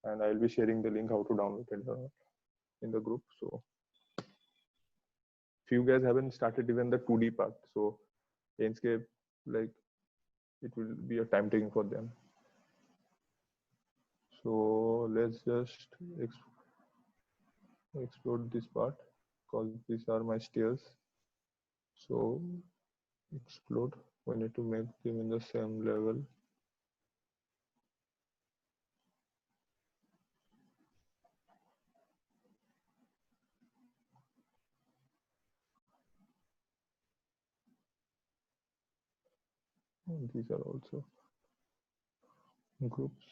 and I'll be sharing the link how to download it in the group. So if you guys haven't started even the 2D part, so Enscape, like, it will be a time taking for them. So let's just explore this part, because these are my stairs. So explode, we need to make them in the same level. And these are also groups.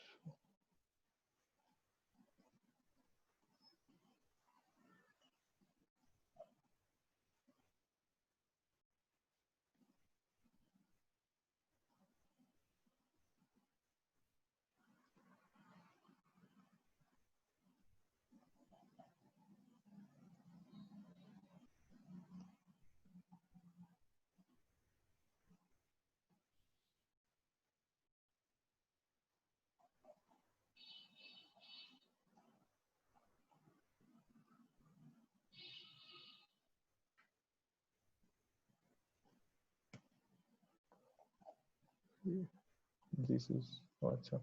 This is acha.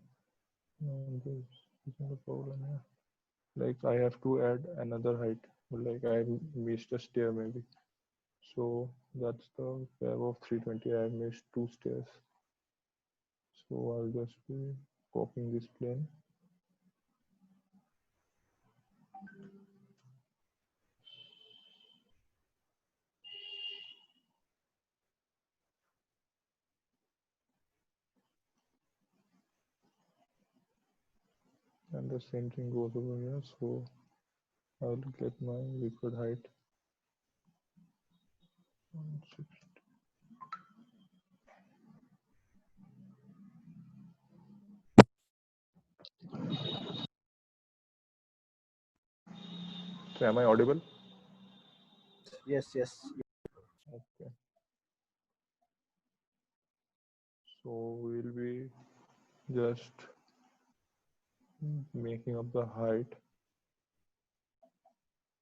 This isn't a problem here. Like I have to add another height. Like I missed a stair maybe. So that's the web of 320. I have missed 2 stairs. So I'll just be copying this plane. And the same thing goes over here. So I'll get my required height. 160. So am I audible? Yes, yes. Okay. So we'll be just making up the height.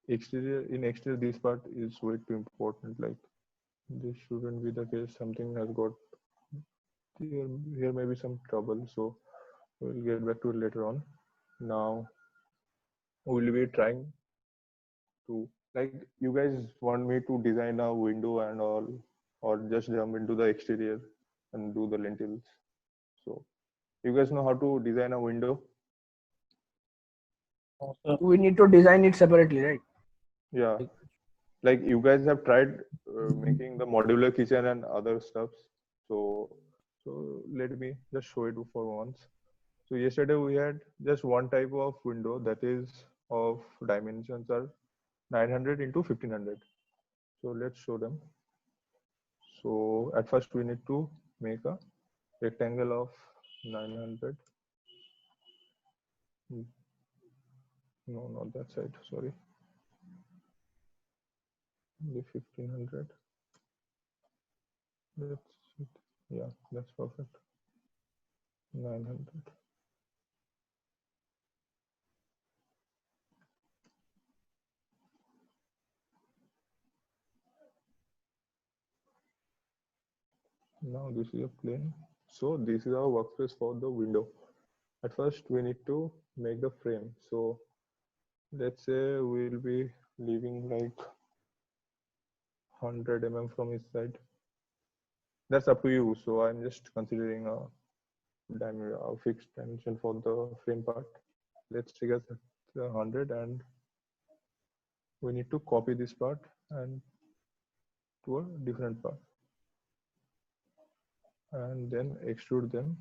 Exterior, in exterior, this part is way too important. Like this shouldn't be the case. Something has got here may be some trouble. So we'll get back to it later on. Now we'll be trying to, like, you guys want me to design a window and all, or just jump into the exterior and do the lintels. So you guys know how to design a window? We need to design it separately, right? Yeah, like you guys have tried making the modular kitchen and other stuffs. So let me just show it for once. So yesterday we had just one type of window that is of dimensions are 900 into 1500. So let's show them. So at first we need to make a rectangle of 900. No, not that side, sorry. The 1500. That's it. Yeah, that's perfect. 900. Now this is a plane. So this is our workspace for the window. At first we need to make the frame. So let's say we'll be leaving like 100 mm from each side. That's up to you. So I'm just considering a fixed dimension for the frame part. Let's take as 100, and we need to copy this part and to a different part, and then extrude them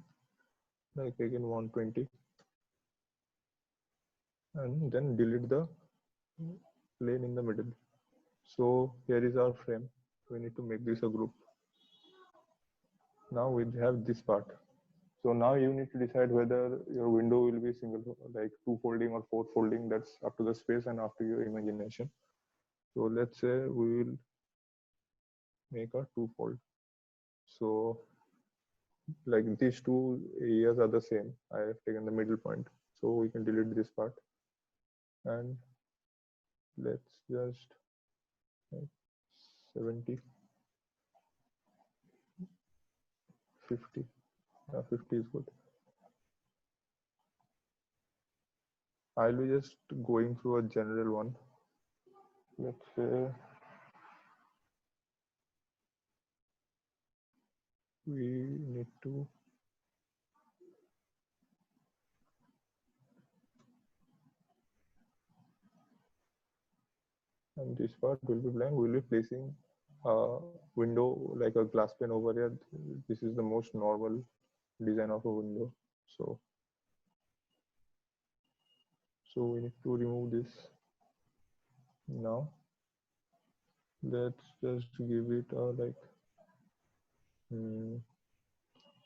like again 120, and then delete the plane in the middle. So here is our frame. We need to make this a group. Now we have this part. So now you need to decide whether your window will be single, like 2 folding or 4 folding. That's up to the space and up to your imagination. So let's say we will make a 2 fold. So like these two areas are the same. I have taken the middle point. So we can delete this part, and let's just like 70, 50. 50 is good. I'll be just going through a general one. Let's say we need to and this part will be blank. We'll be placing a window like a glass pane over here. This is the most normal design of a window. So we need to remove this. Now let's just give it a like 8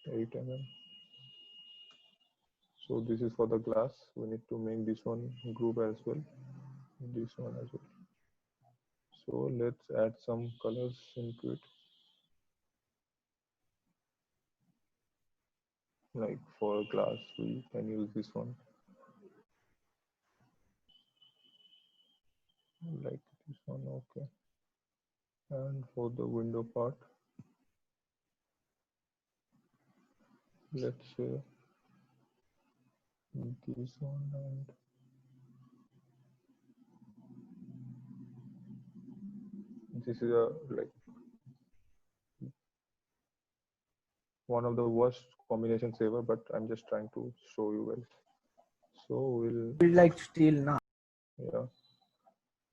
mm. So this is for the glass. We need to make this one group as well, this one as well. So let's add some colors into it. Like for glass, we can use this one. Like this one, okay. And for the window part, let's say this one, and this is a like one of the worst combinations ever, but I'm just trying to show you guys. So we'll Like steel now. yeah,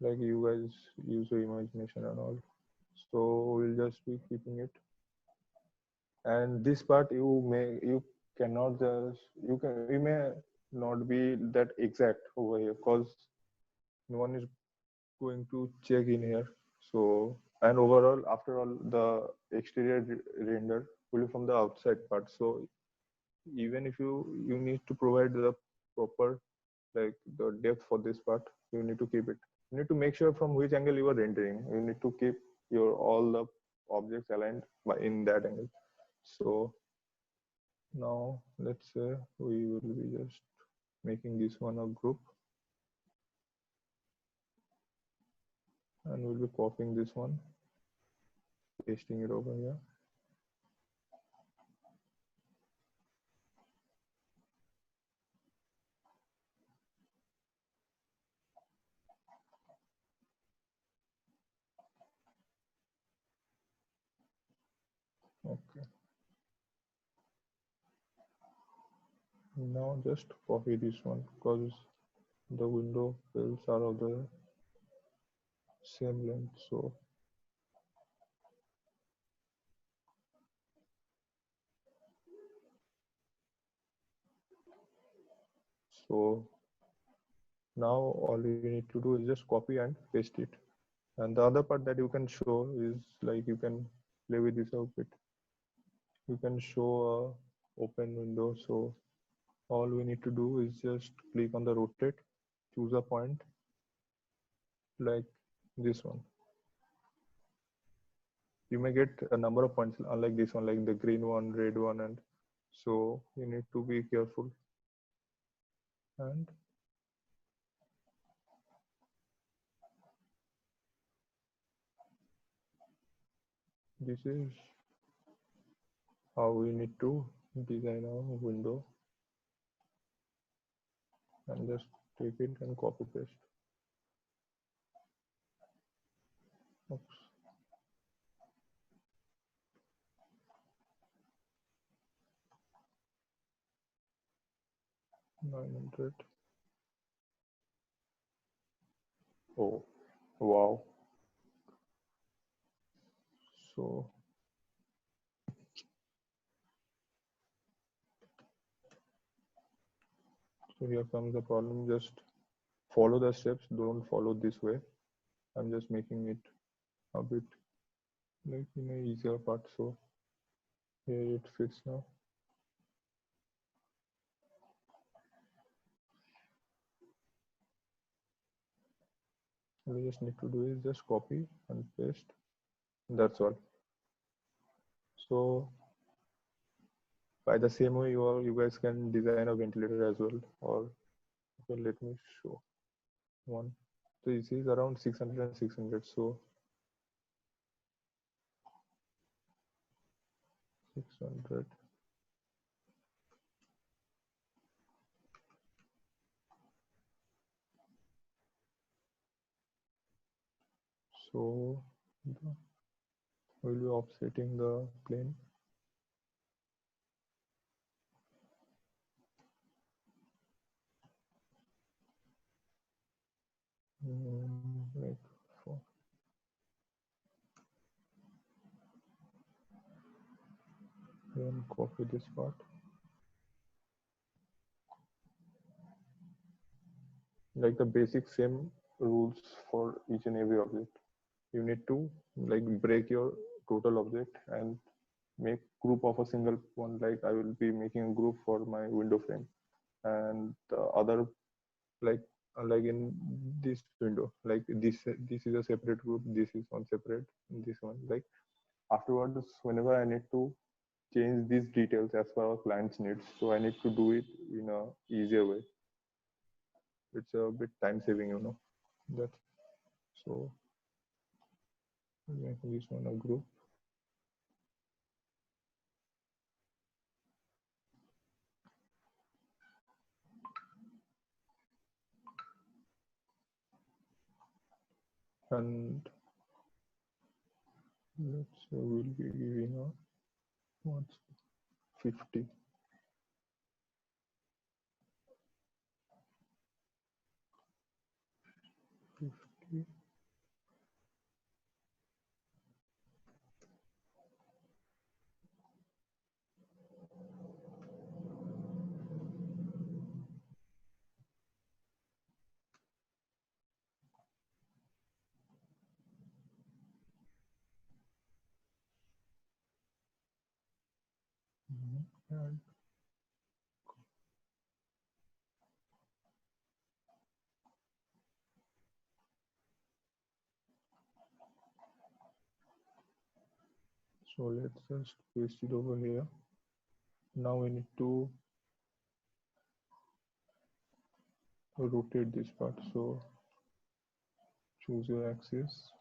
like you guys use your imagination and all. So we'll just be keeping it. And this part you cannot just you may not be that exact over here because no one is going to check in here. So and overall, after all, the exterior render will be from the outside part. So even if you need to provide the proper like the depth for this part, you need to keep it. You need to make sure from which angle you are rendering. You need to keep your all the objects aligned by in that angle. So now let's say we will be just making this one a group, and we'll be copying this one, pasting it over here. Okay. Now just copy this one because the window fills are of the same length. So now all you need to do is just copy and paste it. And the other part that you can show is like you can play with this a bit. You can show a open window. So all we need to do is just click on the rotate, choose a point like this one. You may get a number of points unlike this one, like the green one, red one, and so you need to be careful. And this is how we need to design a window, and just take it and copy paste. Oops. $900. Oh, wow. So here comes the problem. Just follow the steps. Don't follow this way. I'm just making it a bit like in a easier part. So here it fits now. All we just need to do is just copy and paste. That's all. So by the same way, you guys can design a ventilator as well, or Okay, let me show one. So this is around 600 and 600. So 600. So we'll be offsetting the plane. Like for, then copy this part. Like the basic same rules for each and every object. You need to like break your total object and make group of a single one. Like I will be making a group for my window frame, and the other like like in this window, like this is a separate group, this is one separate, this one like afterwards whenever I need to change these details as per our client's needs, so I need to do it in a easier way. It's a bit time saving, that. So make this one a group. And let's say we'll be giving a 150. 50. And so let's just paste it over here. Now we need to rotate this part. So choose your axis.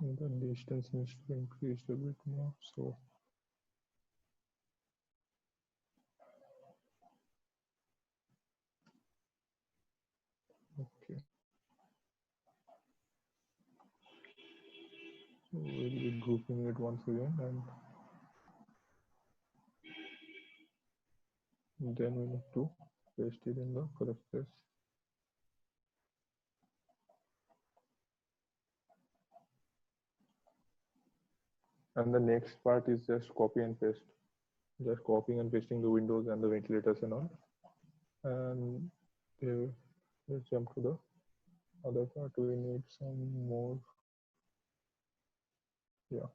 And the distance needs to be increased a bit more. So okay, so we'll be grouping it once again, and then we need to paste it in the correct place. And the next part is just copy and paste. Just copying and pasting the windows and the ventilators and all. And let's jump to the other part. We need some more. Yeah.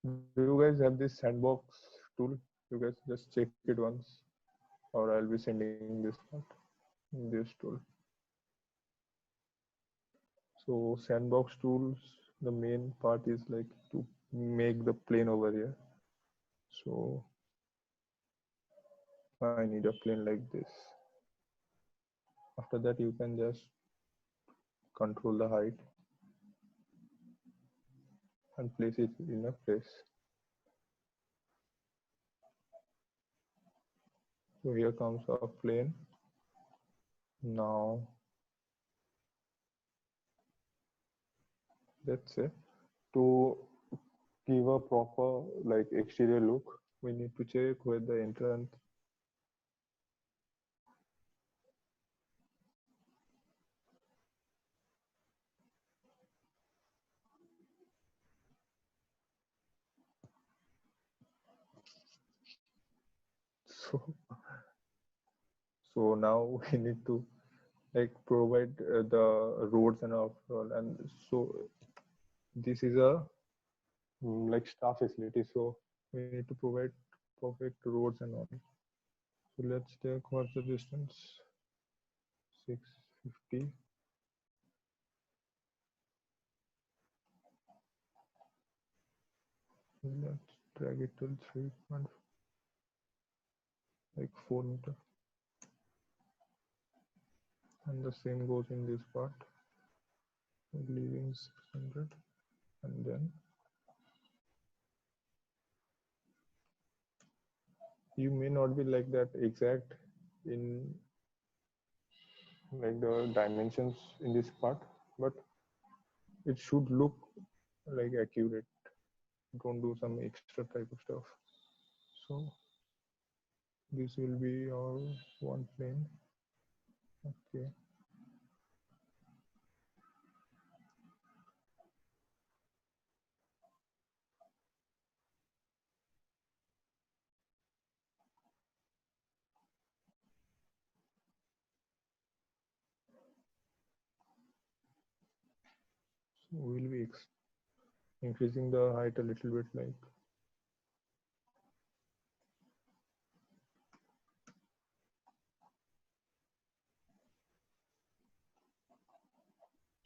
Do you guys have this sandbox tool? You guys just check it once, or I'll be sending this part, this tool. So sandbox tools, the main part is like to make the plane over here. So I need a plane like this. After that, you can just control the height and place it in a place. So here comes our plane. Now, let's say to give a proper like exterior look, we need to check where the entrance. So now we need to like provide the roads and all, and so this is a like staff facility. So we need to provide perfect roads and all. So let's take what's the distance? 650. Let's drag it till 3 point like 4 meter, and the same goes in this part. Leaving 600, and then you may not be like that exact in like the dimensions in this part, but it should look like accurate. Don't do some extra type of stuff. So this will be our one plane. Okay. So we'll be increasing the height a little bit, like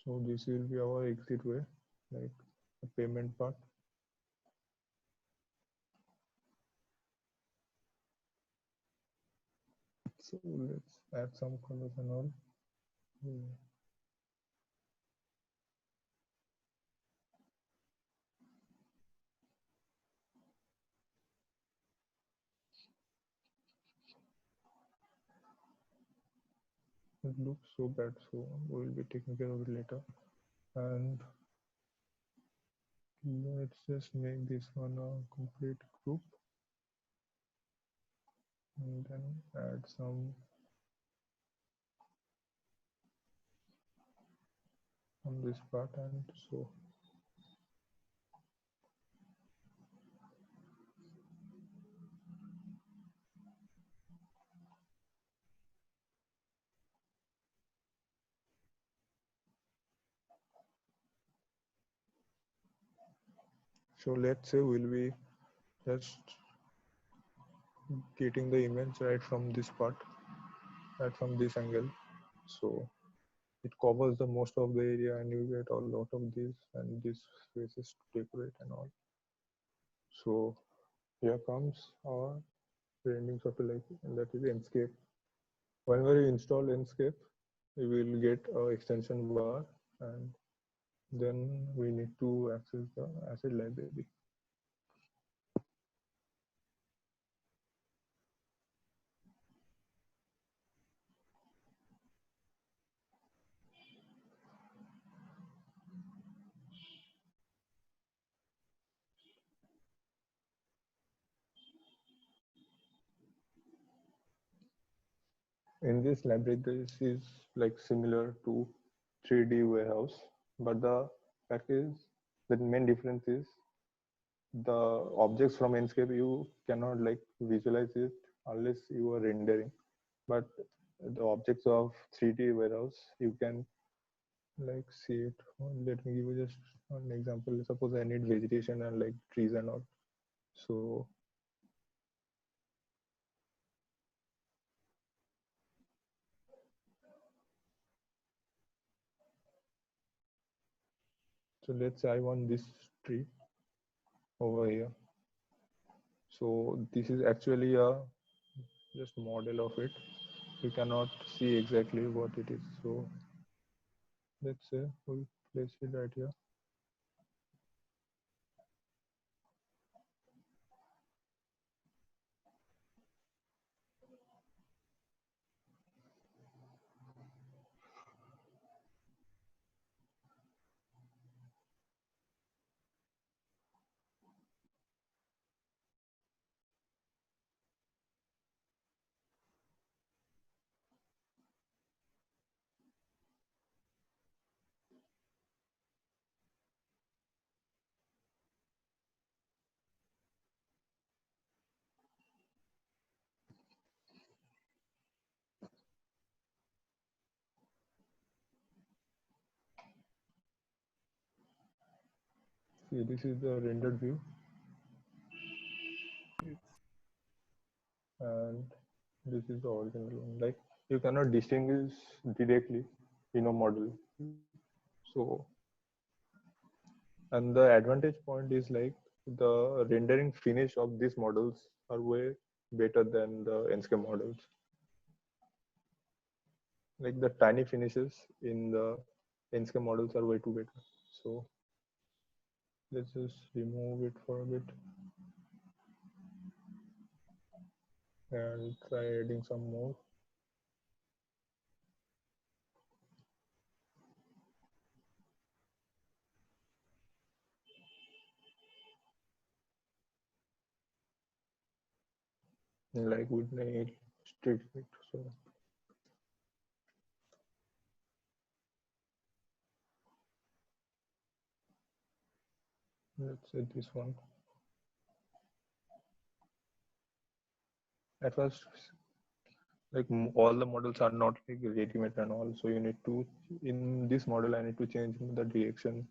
so. This will be our exit way, like the payment part. So let's add some colors and all. Hmm. It looks so bad, so we'll be taking care of it later. And let's just make this one a complete group, and then add some on this part. And so let's say we'll be just getting the image right from this part, right from this angle. So it covers the most of the area, and you get a lot of this and these spaces to decorate and all. So here comes our rendering software, like, and that is Enscape. Whenever you install Enscape, you will get an extension bar, and then we need to access the asset library. In this library, this is like similar to 3D warehouse, but the fact is the main difference is the objects from Enscape you cannot like visualize it unless you are rendering, but the objects of 3D warehouse you can like see it. Let me give you just an example. Suppose I need vegetation and like trees and all. So let's say I want this tree over here. So this is actually a just model of it. You cannot see exactly what it is. So let's say we'll place it right here. See, this is the rendered view, and this is the original one. Like you cannot distinguish directly in a model. So, and the advantage point is like the rendering finish of these models are way better than the Enscape models. Like the tiny finishes in the Enscape models are way too better. So let's just remove it for a bit and try adding some more. Like with nail street it. So let's say this one. At first, like all the models are not like ready-made and all, so you need to, in this model I need to change the direction.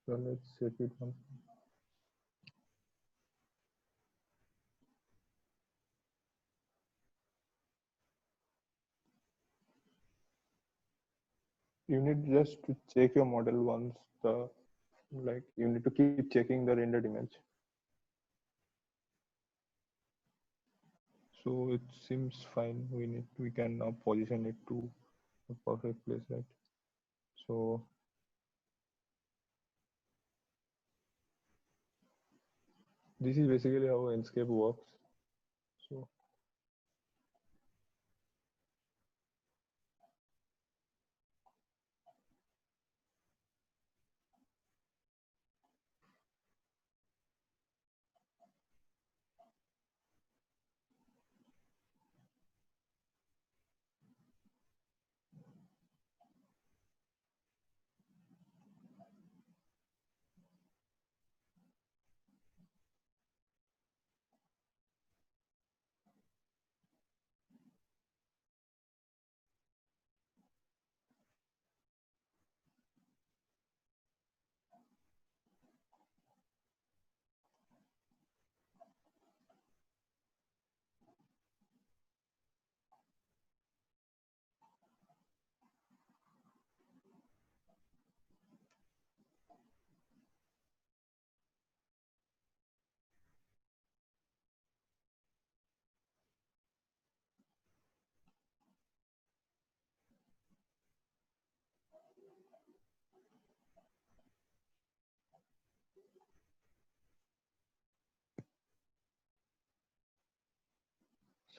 So let's set it on. You need just to check your model once the, like you need to keep checking the rendered image. So it seems fine. We can now position it to a perfect place, right? So this is basically how Enscape works. So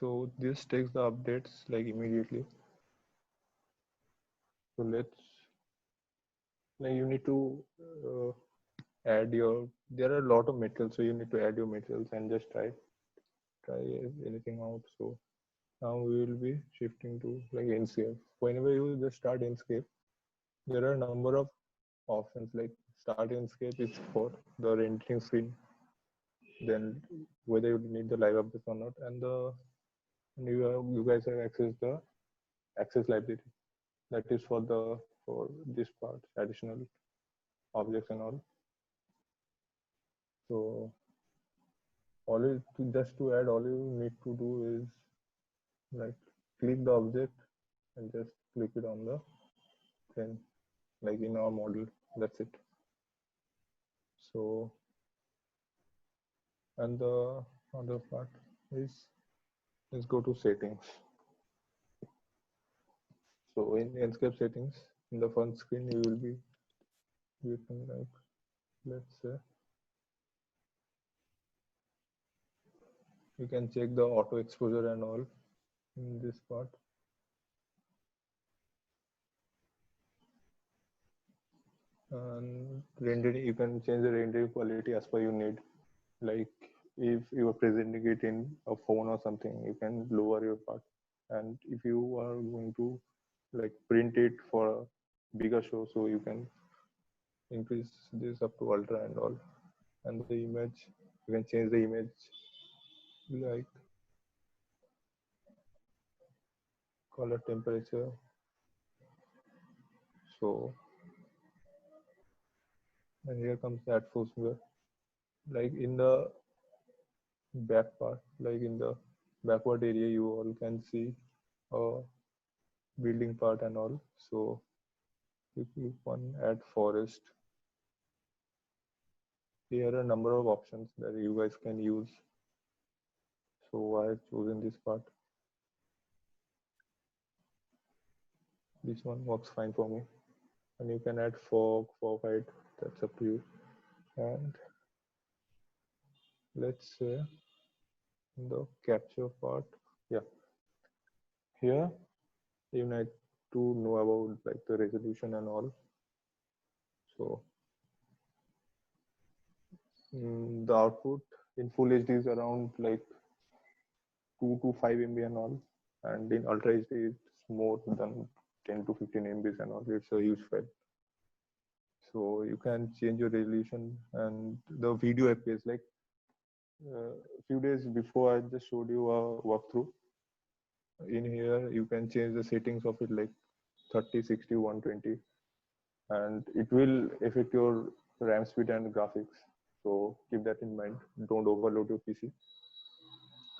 so this takes the updates like immediately. So let's, like you need to add your, there are a lot of materials, so you need to add your materials and just try anything out. So now we will be shifting to like Enscape. Whenever you just start Enscape, there are a number of options. Like start Enscape is for the rendering screen, then whether you need the live objects or not, and the, and you guys have access library, that is for the, for this part, additional objects and all. So all you to, just to add, all you need to do is like click the object and just click it on the thing, like in our model. That's it. So, and the other part is, let's go to settings. So in Enscape settings, in the front screen, you will be getting like, let's say, you can check the auto exposure and all in this part. And rendering, you can change the rendering quality as per your need. Like if you are presenting it in a phone or something, you can lower your part. And if you are going to like print it for a bigger show, so you can increase this up to ultra and all. And the image, you can change the image like color temperature. So, and here comes the atmosphere. Like in the back part, like in the backward area, you all can see a building part and all. So if you can add forest, here are a number of options that you guys can use. So I have chosen this part. This one works fine for me. And you can add fog height, that's up to you. And let's say the capture part, yeah, here you need to know about like the resolution and all. So the output in full HD is around like 2 to 5 MB and all, and in ultra HD it's more than 10 to 15 MB and all. It's a huge file. So you can change your resolution and the video FPS. Like a few days before, I just showed you a walkthrough. In here, you can change the settings of it like 30, 60, 120, and it will affect your RAM speed and graphics. So keep that in mind. Don't overload your PC.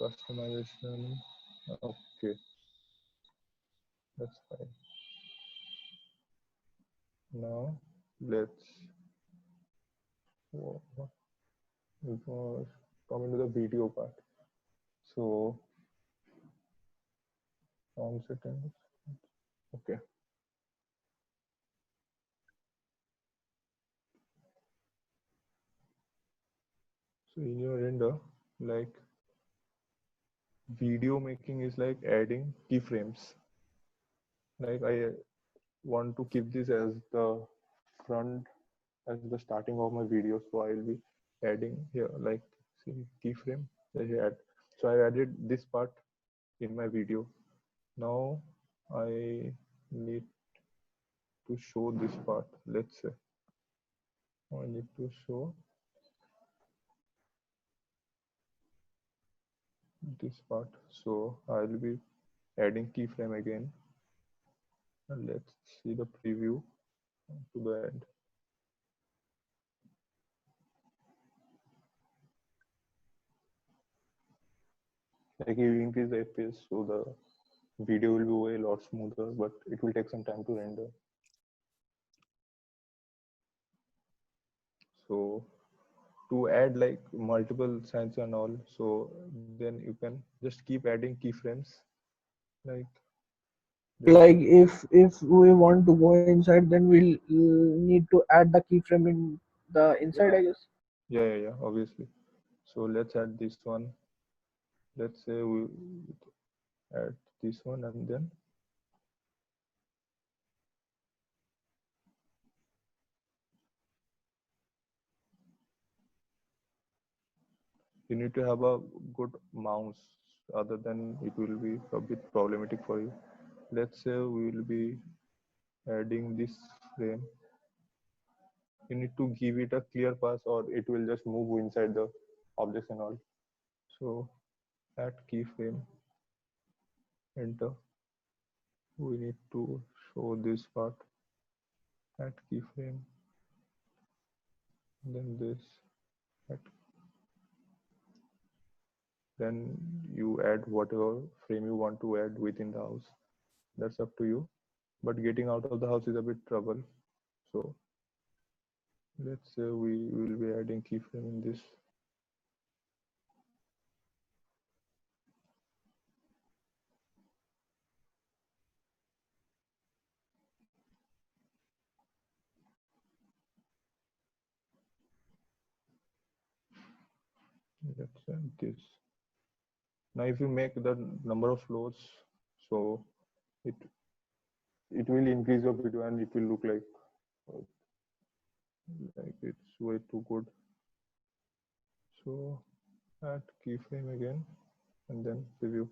Customization. Okay, that's fine. Now let's come into the video part. So sound settings. Okay. So in your render, like video making is like adding keyframes. Like I want to keep this as the front, as the starting of my video. So I will be adding here like see keyframe. Add. So I added this part in my video. Now I need to show this part. Let's say I need to show this part. So I'll be adding keyframe again. And let's see the preview to the end. Like you increase the FPS, so the video will be way a lot smoother, but it will take some time to render. So to add like multiple scenes and all, so then you can just keep adding keyframes. Like Like if we want to go inside, then we'll need to add the keyframe in the inside, I guess. yeah, obviously. So let's add this one. Let's say we add this one, and then you need to have a good mouse, other than it will be a bit problematic for you. Let's say we will be adding this frame. You need to give it a clear path or it will just move inside the objects and all. So add keyframe, enter. We need to show this part, add keyframe, then this, add. Then you add whatever frame you want to add within the house. That's up to you. But getting out of the house is a bit trouble. So let's say we will be adding keyframe in this. Let's add this. Now if you make the number of floors, so it will increase your video and it will look like Like it's way too good. So add keyframe again and then preview.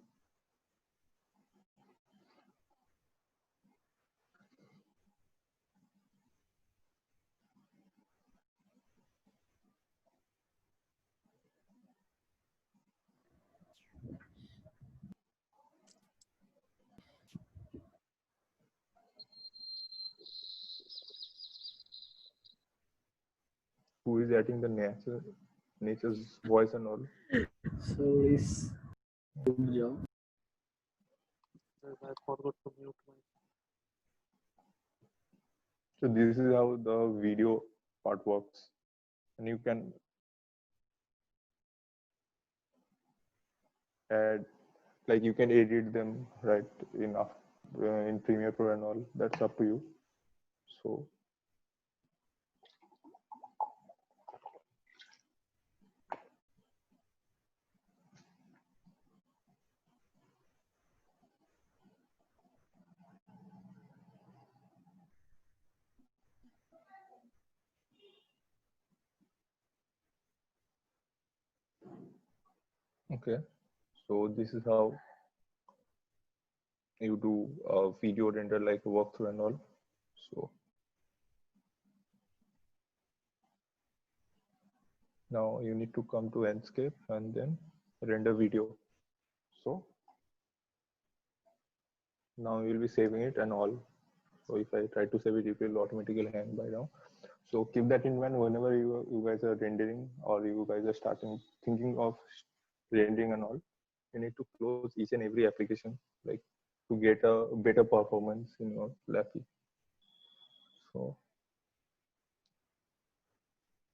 Who is adding the nature's voice and all? So it's good job. I forgot to mute my. So this is how the video part works, and you can add, like you can edit them right in Premiere Pro and all. That's up to you. So okay, so this is how you do a video render, like walkthrough and all. So now you need to come to Enscape and then render video. So now you'll be saving it and all. So if I try to save it, it will automatically hang by now. So keep that in mind whenever you guys are rendering or you guys are starting thinking of rendering and all. You need to close each and every application, like to get a better performance in your Lappy. So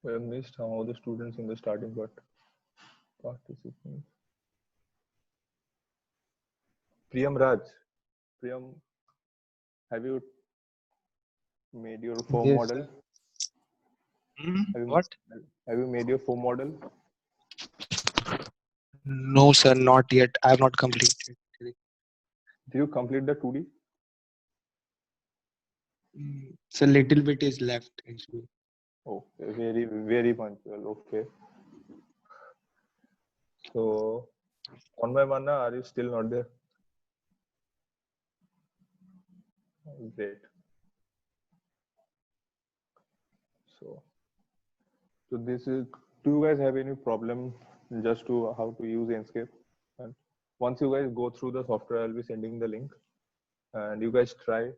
we have missed some of the students in the starting, but participants. Priyam Raj, Priyam, have you made your foam Yes. model? Have you, What? have you made your foam model? No, sir, not yet. I have not completed. Did you complete the 2D? So little bit is left actually. Oh, very, very punctual. Okay. So, on my mana, are you still not there? Great. So, so this is. Do you guys have any problem just to how to use Enscape? And once you guys go through the software, I'll be sending the link, and you guys try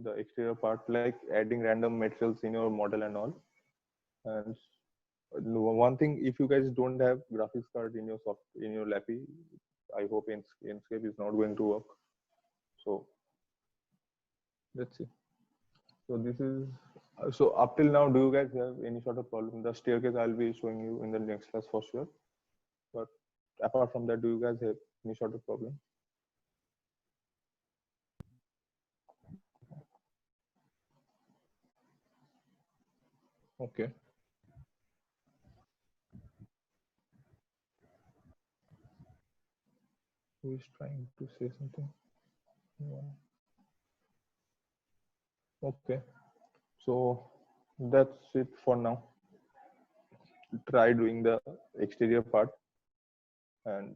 the exterior part, like adding random materials in your model and all. And one thing, if you guys don't have graphics card in your Lappy, I hope Enscape is not going to work. So let's see. So this is so up till now. Do you guys have any sort of problem? The staircase I'll be showing you in the next class for sure. But apart from that, do you guys have any sort of problem? Okay. Who is trying to say something? Yeah. Okay. So that's it for now. Try doing the exterior part and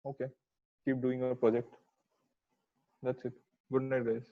okay, keep doing your project. That's it. Good night, guys.